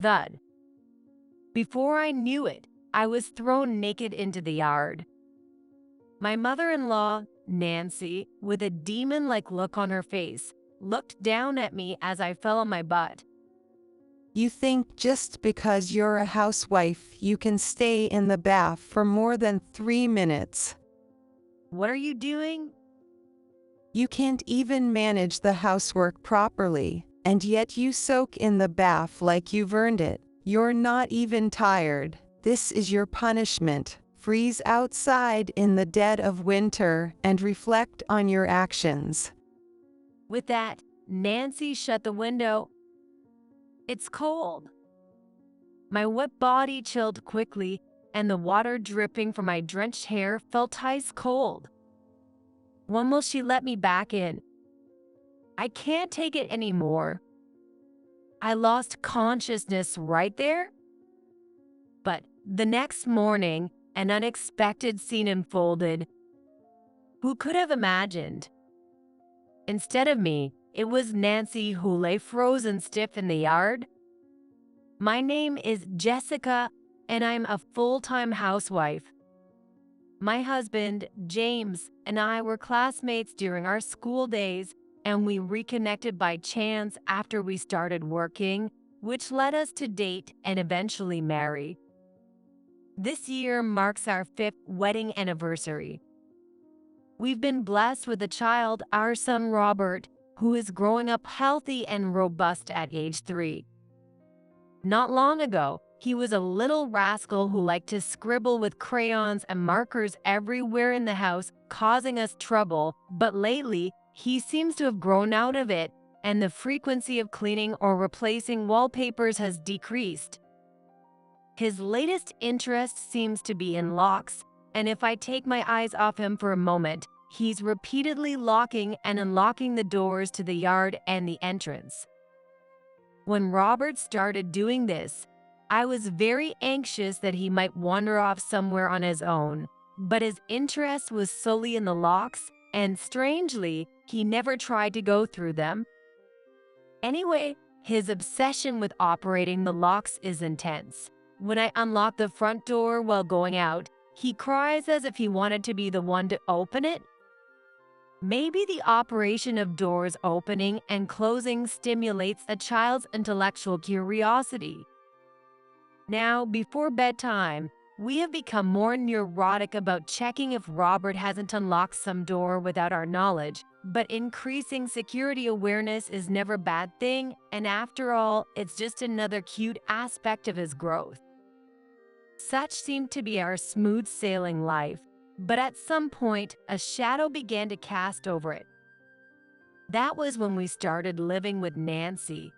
Thud. Before I knew it, I was thrown naked into the yard. My mother-in-law, Nancy, with a demon-like look on her face, looked down at me as I fell on my butt. You think just because you're a housewife you can stay in the bath for more than 3 minutes. What are you doing? You can't even manage the housework properly, and yet you soak in the bath like you've earned it. You're not even tired. This is your punishment. Freeze outside in the dead of winter and reflect on your actions. With that, Nancy shut the window. It's cold. My wet body chilled quickly, and the water dripping from my drenched hair felt ice cold. When will she let me back in? I can't take it anymore. I lost consciousness right there. But the next morning, an unexpected scene unfolded. Who could have imagined? Instead of me, it was Nancy who lay frozen stiff in the yard. My name is Jessica, and I'm a full-time housewife. My husband, James, and I were classmates during our school days, and we reconnected by chance after we started working, which led us to date and eventually marry. This year marks our 5th wedding anniversary. We've been blessed with a child, our son Robert, who is growing up healthy and robust at age 3. Not long ago, he was a little rascal who liked to scribble with crayons and markers everywhere in the house, causing us trouble, but lately, he seems to have grown out of it, and the frequency of cleaning or replacing wallpapers has decreased. His latest interest seems to be in locks, and if I take my eyes off him for a moment, he's repeatedly locking and unlocking the doors to the yard and the entrance. When Robert started doing this, I was very anxious that he might wander off somewhere on his own, but his interest was solely in the locks, and strangely, he never tried to go through them. Anyway, his obsession with operating the locks is intense. When I unlock the front door while going out, he cries as if he wanted to be the one to open it. Maybe the operation of doors opening and closing stimulates a child's intellectual curiosity. Now, before bedtime, we have become more neurotic about checking if Robert hasn't unlocked some door without our knowledge, but increasing security awareness is never a bad thing, and after all, it's just another cute aspect of his growth. Such seemed to be our smooth sailing life, but at some point, a shadow began to cast over it. That was when we started living with Nancy.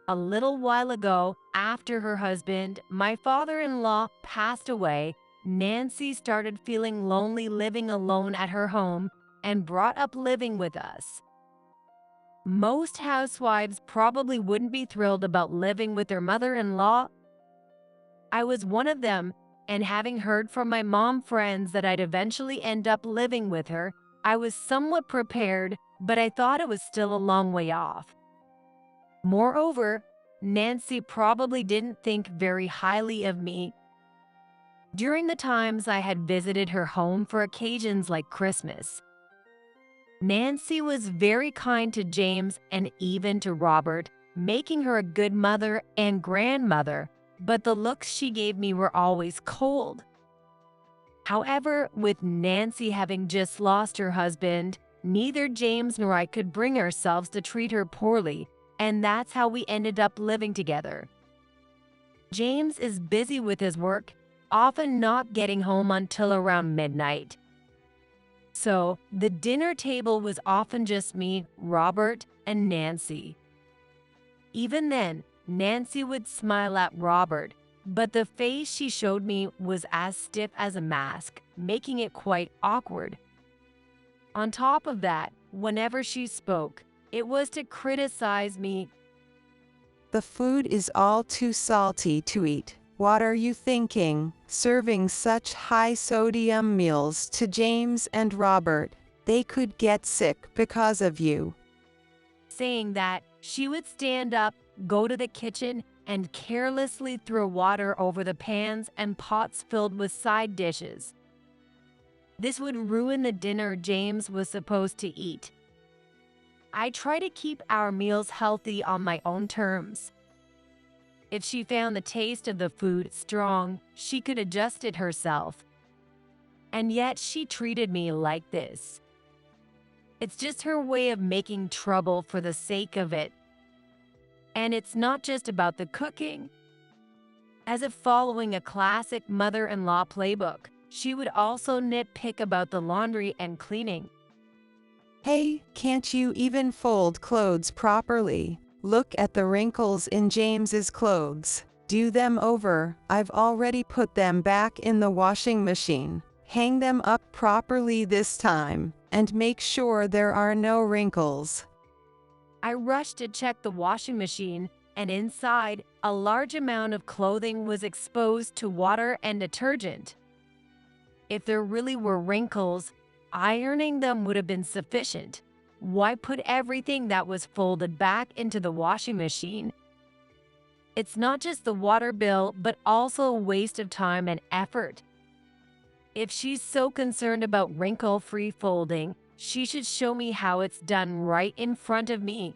A little while ago, after her husband, my father-in-law, passed away, Nancy started feeling lonely living alone at her home and brought up living with us. Most housewives probably wouldn't be thrilled about living with their mother-in-law. I was one of them, and having heard from my mom friends that I'd eventually end up living with her, I was somewhat prepared, but I thought it was still a long way off. Moreover, Nancy probably didn't think very highly of me. During the times I had visited her home for occasions like Christmas, Nancy was very kind to James and even to Robert, making her a good mother and grandmother, but the looks she gave me were always cold. However, with Nancy having just lost her husband, neither James nor I could bring ourselves to treat her poorly, and that's how we ended up living together. James is busy with his work, often not getting home until around midnight. So, the dinner table was often just me, Robert, and Nancy. Even then, Nancy would smile at Robert, but the face she showed me was as stiff as a mask, making it quite awkward. On top of that, whenever she spoke, it was to criticize me. The food is all too salty to eat. What are you thinking, serving such high-sodium meals to James and Robert? They could get sick because of you. Saying that, she would stand up, go to the kitchen, and carelessly throw water over the pans and pots filled with side dishes. This would ruin the dinner James was supposed to eat. I try to keep our meals healthy on my own terms. If she found the taste of the food strong, she could adjust it herself. And yet she treated me like this. It's just her way of making trouble for the sake of it. And it's not just about the cooking. As if following a classic mother-in-law playbook, she would also nitpick about the laundry and cleaning. Hey, can't you even fold clothes properly? Look at the wrinkles in James's clothes. Do them over. I've already put them back in the washing machine. Hang them up properly this time, and make sure there are no wrinkles. I rushed to check the washing machine, and inside, a large amount of clothing was exposed to water and detergent. If there really were wrinkles, ironing them would have been sufficient. Why put everything that was folded back into the washing machine? It's not just the water bill, but also a waste of time and effort. If she's so concerned about wrinkle-free folding, she should show me how it's done right in front of me.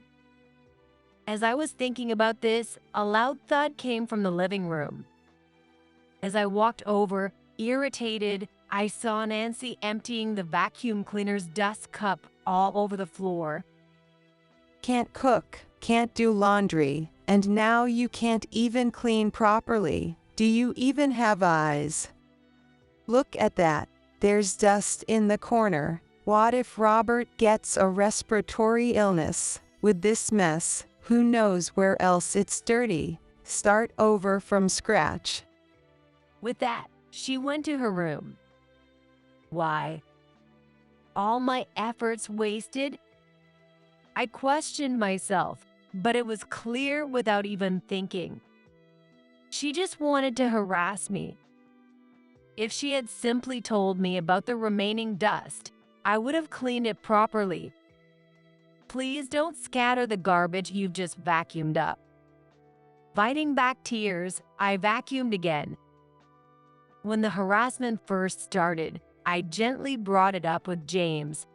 As I was thinking about this, a loud thud came from the living room. As I walked over, irritated, I saw Nancy emptying the vacuum cleaner's dust cup all over the floor. Can't cook, can't do laundry, and now you can't even clean properly. Do you even have eyes? Look at that. There's dust in the corner. What if Robert gets a respiratory illness? With this mess, who knows where else it's dirty? Start over from scratch. With that, she went to her room. Why? All my efforts wasted? I questioned myself, but it was clear without even thinking. She just wanted to harass me. If she had simply told me about the remaining dust, I would have cleaned it properly. Please don't scatter the garbage you've just vacuumed up. Fighting back tears, I vacuumed again. When the harassment first started, I gently brought it up with James.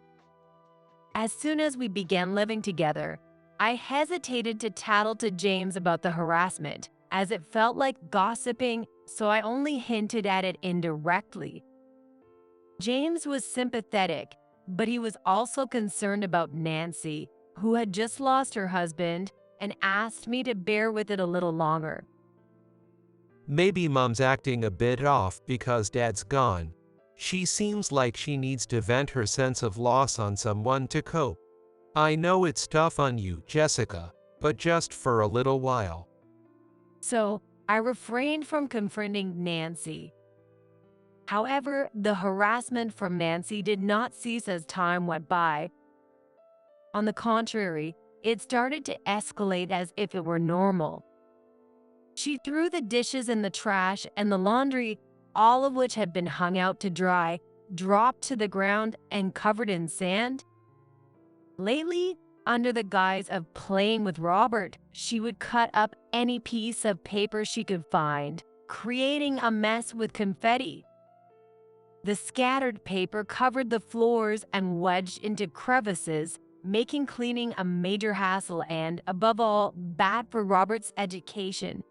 As soon as we began living together, I hesitated to tattle to James about the harassment, as it felt like gossiping, so I only hinted at it indirectly. James was sympathetic, but he was also concerned about Nancy, who had just lost her husband, and asked me to bear with it a little longer. Maybe Mom's acting a bit off because Dad's gone. She seems like she needs to vent her sense of loss on someone to cope. I know it's tough on you, Jessica, but just for a little while. So, I refrained from confronting Nancy. However, the harassment from Nancy did not cease as time went by. On the contrary, it started to escalate as if it were normal. She threw the dishes in the trash, and the laundry, all of which had been hung out to dry, dropped to the ground and covered in sand. Lately, under the guise of playing with Robert, she would cut up any piece of paper she could find, creating a mess with confetti. The scattered paper covered the floors and wedged into crevices, making cleaning a major hassle and, above all, bad for Robert's education.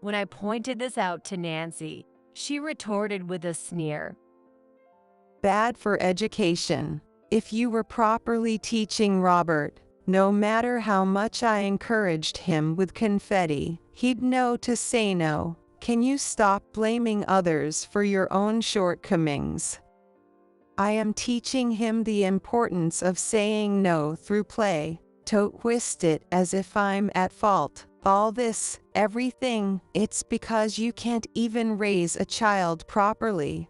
When I pointed this out to Nancy, she retorted with a sneer. Bad for education. If you were properly teaching Robert, no matter how much I encouraged him with confetti, he'd know to say no. Can you stop blaming others for your own shortcomings? I am teaching him the importance of saying no through play. Don't twist it as if I'm at fault. All this, everything, it's because you can't even raise a child properly.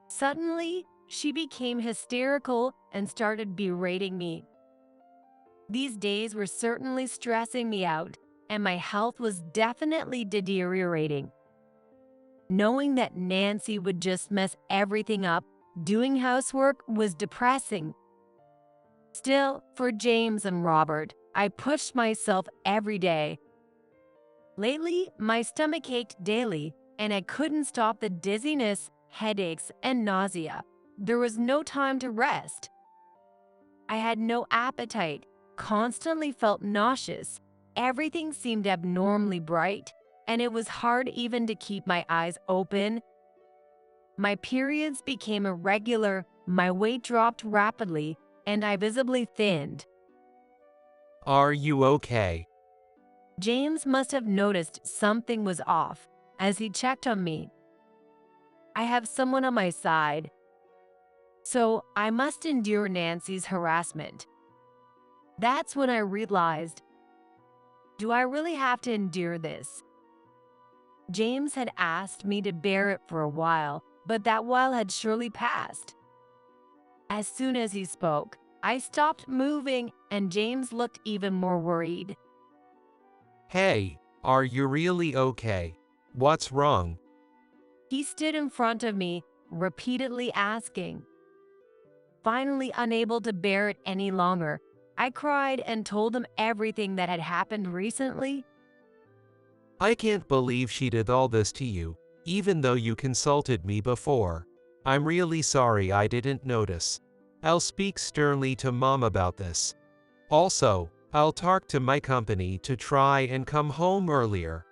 Suddenly, she became hysterical and started berating me. These days were certainly stressing me out, and my health was definitely deteriorating. Knowing that Nancy would just mess everything up, doing housework was depressing. Still, for James and Robert, I pushed myself every day. Lately, my stomach ached daily, and I couldn't stop the dizziness, headaches, and nausea. There was no time to rest. I had no appetite, constantly felt nauseous. Everything seemed abnormally bright, and it was hard even to keep my eyes open. My periods became irregular, my weight dropped rapidly, and I visibly thinned. Are you okay? James must have noticed something was off as he checked on me. I have someone on my side, so I must endure Nancy's harassment. That's when I realized, do I really have to endure this? James had asked me to bear it for a while, but that while had surely passed. As soon as he spoke, I stopped moving, and James looked even more worried. Hey, are you really okay? What's wrong? He stood in front of me, repeatedly asking. Finally, unable to bear it any longer, I cried and told him everything that had happened recently. I can't believe she did all this to you, even though you consulted me before. I'm really sorry I didn't notice. I'll speak sternly to Mom about this. Also, I'll talk to my company to try and come home earlier.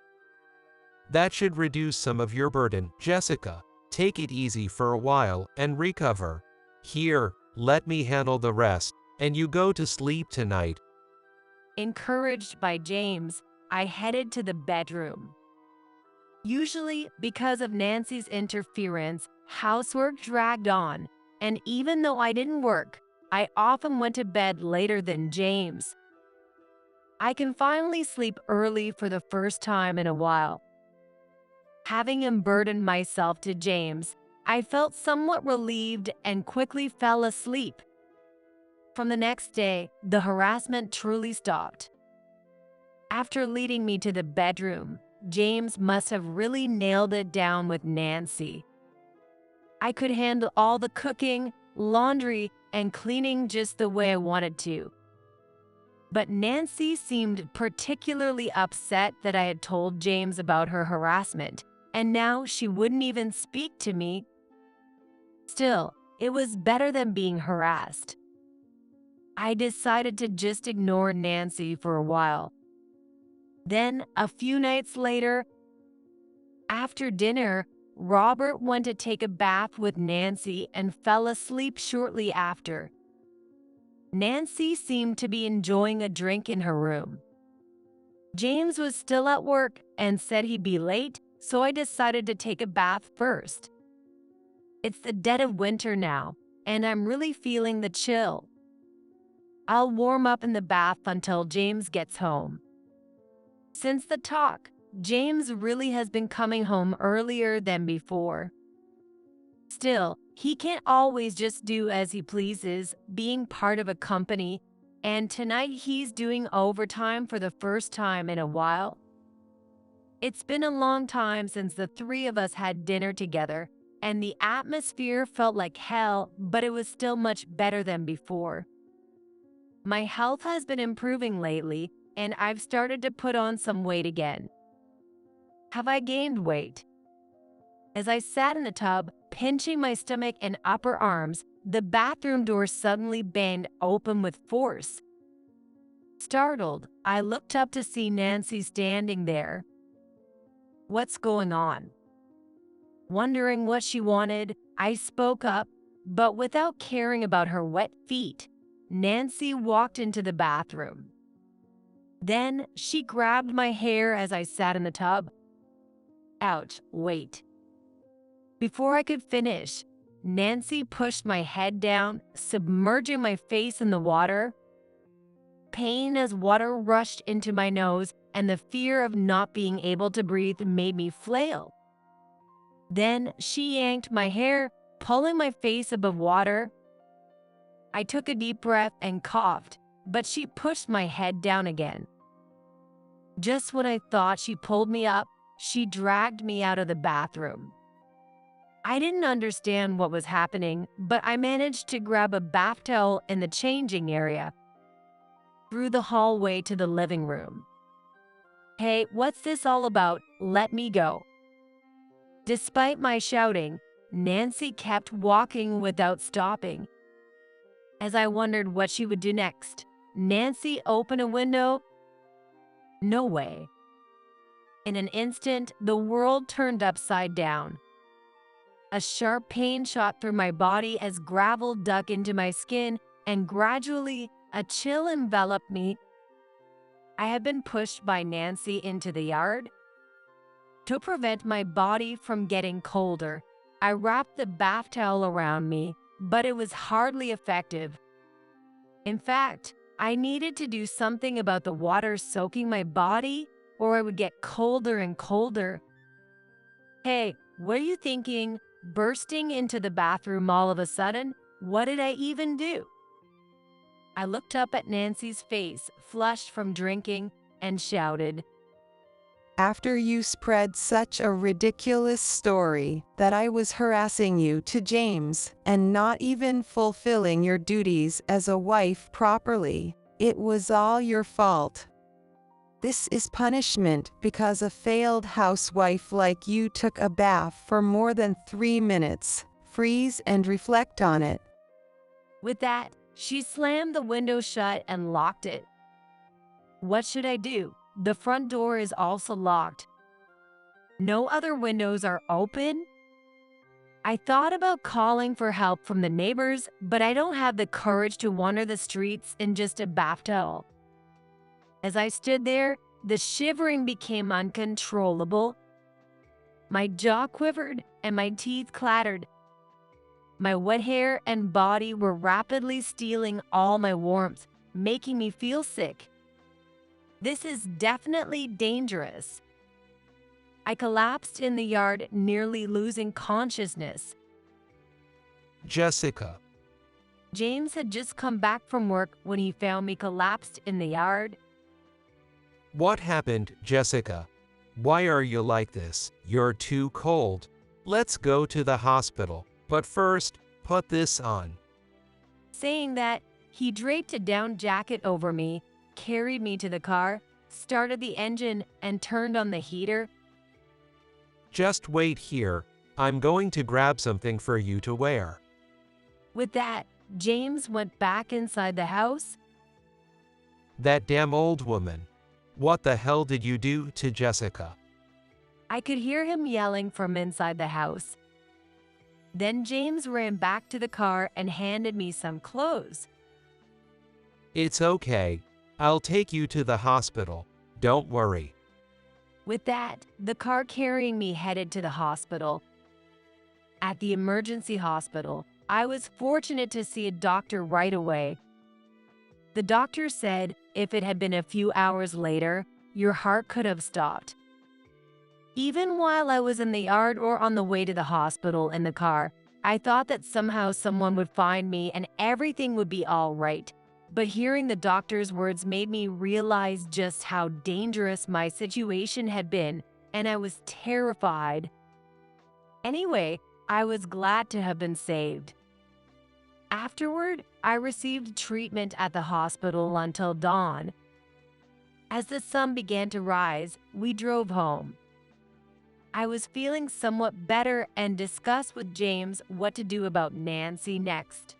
That should reduce some of your burden, Jessica. Take it easy for a while and recover. Here, let me handle the rest, and you go to sleep tonight. Encouraged by James, I headed to the bedroom. Usually, because of Nancy's interference, housework dragged on, and even though I didn't work, I often went to bed later than James. I can finally sleep early for the first time in a while. Having unburdened myself to James, I felt somewhat relieved and quickly fell asleep. From the next day, the harassment truly stopped. After leading me to the bedroom, James must have really nailed it down with Nancy. I could handle all the cooking, laundry, and cleaning just the way I wanted to. But Nancy seemed particularly upset that I had told James about her harassment, and now she wouldn't even speak to me. Still, it was better than being harassed. I decided to just ignore Nancy for a while. Then, a few nights later, after dinner, Robert went to take a bath with Nancy and fell asleep shortly after. Nancy seemed to be enjoying a drink in her room. James was still at work and said he'd be late, so I decided to take a bath first. It's the dead of winter now, and I'm really feeling the chill. I'll warm up in the bath until James gets home. Since the talk, James really has been coming home earlier than before. Still, he can't always just do as he pleases, being part of a company, and tonight he's doing overtime for the first time in a while. It's been a long time since the three of us had dinner together, and the atmosphere felt like hell, but it was still much better than before. My health has been improving lately, and I've started to put on some weight again. Have I gained weight? As I sat in the tub, pinching my stomach and upper arms, the bathroom door suddenly banged open with force. Startled, I looked up to see Nancy standing there. What's going on? Wondering what she wanted, I spoke up, but without caring about her wet feet. Nancy walked into the bathroom. Then she grabbed my hair as I sat in the tub. Ouch, wait. Before I could finish, Nancy pushed my head down, submerging my face in the water. Pain as water rushed into my nose, and the fear of not being able to breathe made me flail. Then she yanked my hair, pulling my face above water. I took a deep breath and coughed, but she pushed my head down again. Just when I thought she pulled me up, she dragged me out of the bathroom. I didn't understand what was happening, but I managed to grab a bath towel in the changing area, through the hallway to the living room. Hey, what's this all about? Let me go. Despite my shouting, Nancy kept walking without stopping. As I wondered what she would do next, Nancy opened a window. No way. In an instant, the world turned upside down. A sharp pain shot through my body as gravel dug into my skin, and gradually, a chill enveloped me. I had been pushed by Nancy into the yard. To prevent my body from getting colder, I wrapped the bath towel around me, but it was hardly effective. In fact, I needed to do something about the water soaking my body, or I would get colder and colder. Hey, what are you thinking? Bursting into the bathroom all of a sudden? What did I even do? I looked up at Nancy's face, flushed from drinking, and shouted, After you spread such a ridiculous story that I was harassing you to James and not even fulfilling your duties as a wife properly, it was all your fault. This is punishment because a failed housewife like you took a bath for more than 3 minutes. Freeze and reflect on it. With that, she slammed the window shut and locked it. What should I do? The front door is also locked. No other windows are open. I thought about calling for help from the neighbors, but I don't have the courage to wander the streets in just a bath towel. As I stood there, the shivering became uncontrollable. My jaw quivered and my teeth clattered. My wet hair and body were rapidly stealing all my warmth, making me feel sick. This is definitely dangerous. I collapsed in the yard, nearly losing consciousness. Jessica. James had just come back from work when he found me collapsed in the yard. What happened, Jessica? Why are you like this? You're too cold. Let's go to the hospital. But first, put this on. Saying that, he draped a down jacket over me, carried me to the car, started the engine, and turned on the heater. Just wait here. I'm going to grab something for you to wear. With that, James went back inside the house. That damn old woman. What the hell did you do to Jessica? I could hear him yelling from inside the house. Then James ran back to the car and handed me some clothes. It's okay. I'll take you to the hospital. Don't worry. With that, the car carrying me headed to the hospital. At the emergency hospital, I was fortunate to see a doctor right away. The doctor said if it had been a few hours later, your heart could have stopped. Even while I was in the yard or on the way to the hospital in the car, I thought that somehow someone would find me and everything would be all right. But hearing the doctor's words made me realize just how dangerous my situation had been, and I was terrified. Anyway, I was glad to have been saved. Afterward, I received treatment at the hospital until dawn. As the sun began to rise, we drove home. I was feeling somewhat better and discussed with James what to do about Nancy next.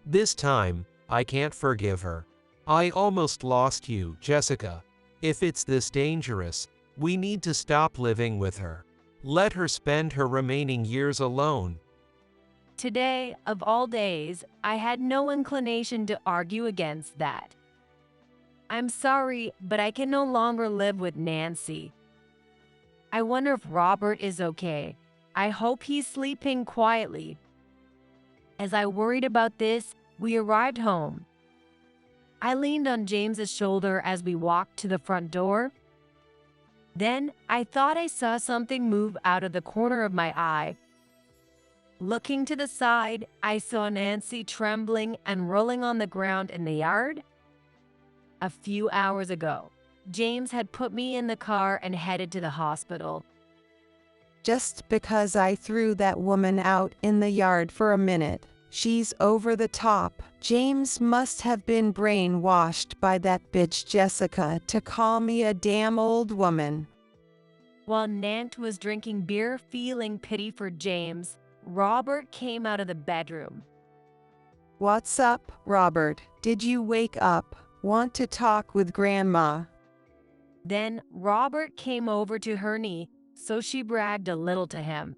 This time, I can't forgive her. I almost lost you, Jessica. If it's this dangerous, we need to stop living with her. Let her spend her remaining years alone. Today, of all days, I had no inclination to argue against that. I'm sorry, but I can no longer live with Nancy. I wonder if Robert is okay. I hope he's sleeping quietly. As I worried about this, we arrived home. I leaned on James's shoulder as we walked to the front door. Then I thought I saw something move out of the corner of my eye. Looking to the side, I saw Nancy trembling and rolling on the ground in the yard. A few hours ago, James had put me in the car and headed to the hospital. Just because I threw that woman out in the yard for a minute, She's over the top. James must have been brainwashed by that bitch Jessica to call me a damn old woman. While Nant was drinking beer feeling pity for James, Robert came out of the bedroom. What's up, Robert? Did you wake up? Want to talk with Grandma? Then Robert came over to her knee, so she bragged a little to him.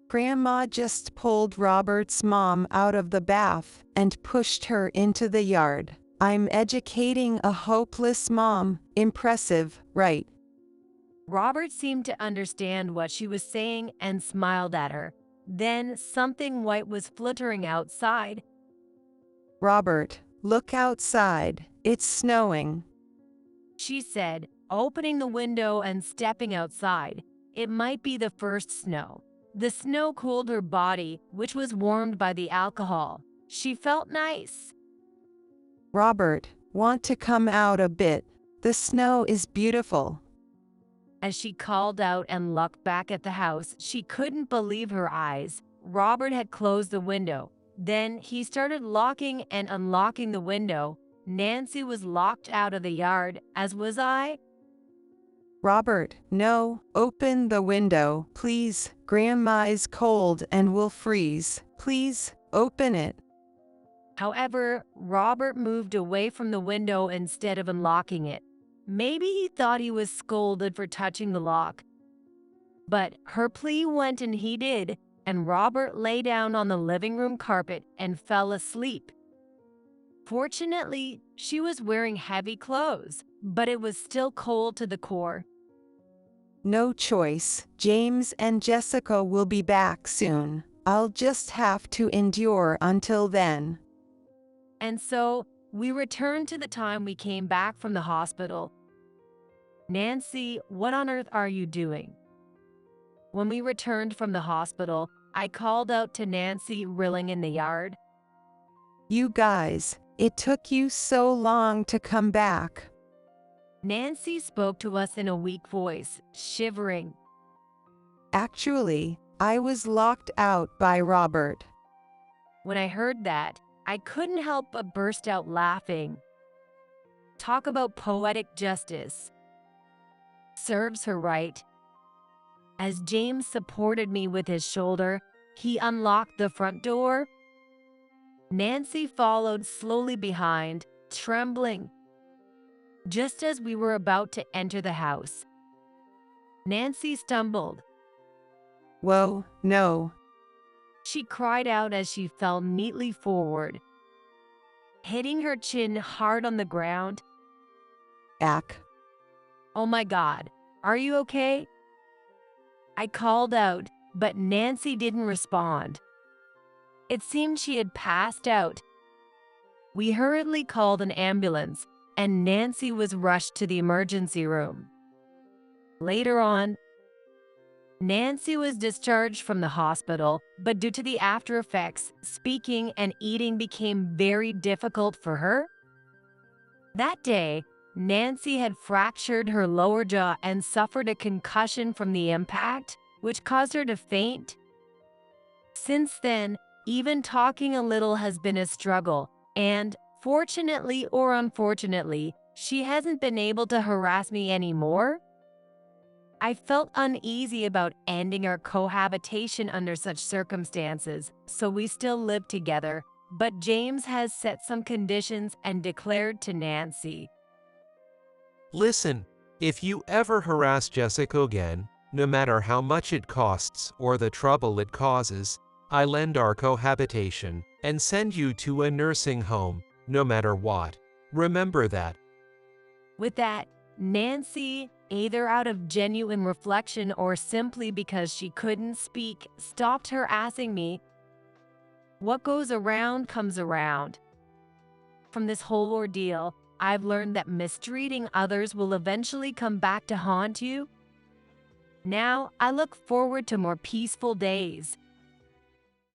Grandma just pulled Robert's mom out of the bath and pushed her into the yard. I'm educating a hopeless mom. Impressive, right? Robert seemed to understand what she was saying and smiled at her. Then something white was fluttering outside. Robert, look outside. It's snowing. She said, opening the window and stepping outside. It might be the first snow. The snow cooled her body, which was warmed by the alcohol. She felt nice. Robert, want to come out a bit? The snow is beautiful. As she called out and looked back at the house, she couldn't believe her eyes. Robert had closed the window. Then he started locking and unlocking the window. Nancy was locked out of the yard, as was I. Robert, no, open the window, please. Grandma is cold and will freeze. Please, open it. However, Robert moved away from the window instead of unlocking it. Maybe he thought he was scolded for touching the lock. But her plea went and he did, and Robert lay down on the living room carpet and fell asleep. Fortunately, she was wearing heavy clothes, but it was still cold to the core. No choice. James and Jessica will be back soon. I'll just have to endure until then. And so, we returned to the time we came back from the hospital. Nancy, what on earth are you doing? When we returned from the hospital, I called out to Nancy reeling in the yard. You guys, it took you so long to come back. Nancy spoke to us in a weak voice, shivering. Actually, I was locked out by Robert. When I heard that, I couldn't help but burst out laughing. Talk about poetic justice. Serves her right. As James supported me with his shoulder, he unlocked the front door. Nancy followed slowly behind, trembling. Just as we were about to enter the house, Nancy stumbled. Whoa, no. She cried out as she fell neatly forward, hitting her chin hard on the ground. Ack. Oh my God, are you okay? I called out, but Nancy didn't respond. It seemed she had passed out. We hurriedly called an ambulance, and Nancy was rushed to the emergency room. Later on, Nancy was discharged from the hospital, but due to the after effects, speaking and eating became very difficult for her. That day, Nancy had fractured her lower jaw and suffered a concussion from the impact, which caused her to faint. Since then, even talking a little has been a struggle, and, fortunately or unfortunately, she hasn't been able to harass me anymore. I felt uneasy about ending our cohabitation under such circumstances, so we still live together, but James has set some conditions and declared to Nancy. Listen, if you ever harass Jessica again, no matter how much it costs or the trouble it causes, I'll end our cohabitation and send you to a nursing home, no matter what. Remember that. With that, Nancy, either out of genuine reflection or simply because she couldn't speak, stopped harassing me. What goes around comes around. From this whole ordeal, I've learned that mistreating others will eventually come back to haunt you. Now, I look forward to more peaceful days.